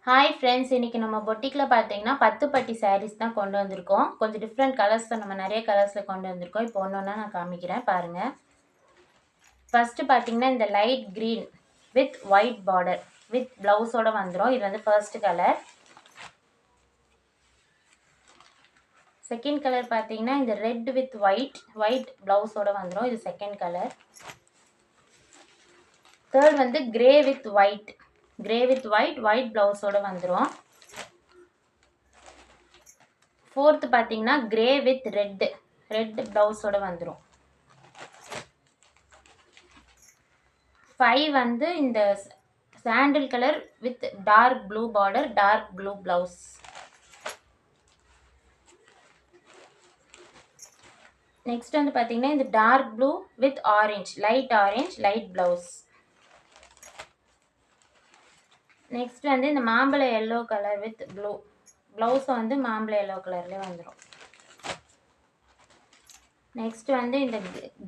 Hi friends, இன்றைக்கி நம்ம பொட்டிக்கில் பார்த்தீங்கன்னா 10 பட்டி சாரீஸ் தான் கொண்டு வந்திருக்கோம். கொஞ்சம் டிஃப்ரெண்ட் கலர்ஸில் நம்ம நிறைய கலர்ஸில் கொண்டு வந்திருக்கோம். இப்போ ஒன்று ஒன்றா நான் காமிக்கிறேன் பாருங்கள். ஃபஸ்ட்டு பார்த்தீங்கன்னா இந்த light green with white border with ப்ளவுஸோடு வந்துடும். இது வந்து ஃபர்ஸ்ட் கலர். செகண்ட் கலர் பார்த்தீங்கன்னா இந்த ரெட் வித் ஒயிட் ப்ளவுஸோடு வந்துடும். இது செகண்ட் கலர். தேர்ட் வந்து கிரே வித் ஒயிட் ப்ளவுஸோடு வந்துடும். ஃபோர்த்து பார்த்தீங்கன்னா கிரே வித் ரெட் ப்ளவுஸோடு வந்துடும். 5 வந்து இந்த sandal colour with dark blue border, dark blue blouse. Next வந்து பார்த்தீங்கன்னா இந்த dark blue with orange, light blouse. Next வந்து இந்த மாம்பழ எல்லோ கலர் வித் ப்ளூ ப்ளவுஸும் வந்து மாம்பழ எல்லோ கலர்லேயே வந்துடும். நெக்ஸ்ட் வந்து இந்த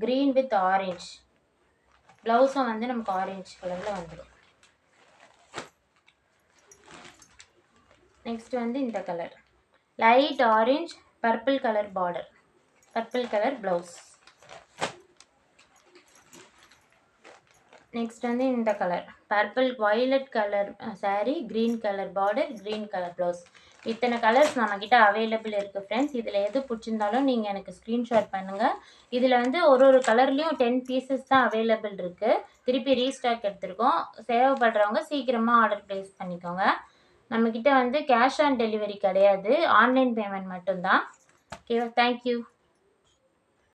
க்ரீன் வித் ஆரஞ்ச் ப்ளவுஸும் வந்து நமக்கு ஆரஞ்ச் கலரில் வந்துடும். நெக்ஸ்ட் வந்து இந்த colour light orange purple colour border, purple colour blouse. Next வந்து இந்த colour purple violet colour sari, green colour border, green colour blouse. இத்தனை கலர்ஸ் நம்மக்கிட்ட அவைலபிள் இருக்குது ஃப்ரெண்ட்ஸ். இதில் எது பிடிச்சிருந்தாலும் நீங்கள் எனக்கு ஸ்க்ரீன்ஷாட் பண்ணுங்கள். இதில் வந்து ஒரு கலர்லேயும் 10 பீசஸ் தான் அவைலபிள் இருக்குது. திருப்பி ரீஸ்டாக் எடுத்துருக்கோம். தேவைப்படுறவங்க சீக்கிரமாக ஆர்டர் ப்ளேஸ் பண்ணிக்கோங்க. நம்மக்கிட்ட வந்து கேஷ் ஆன் டெலிவரி கிடையாது, ஆன்லைன் பேமெண்ட் மட்டும்தான். Okay, thank you.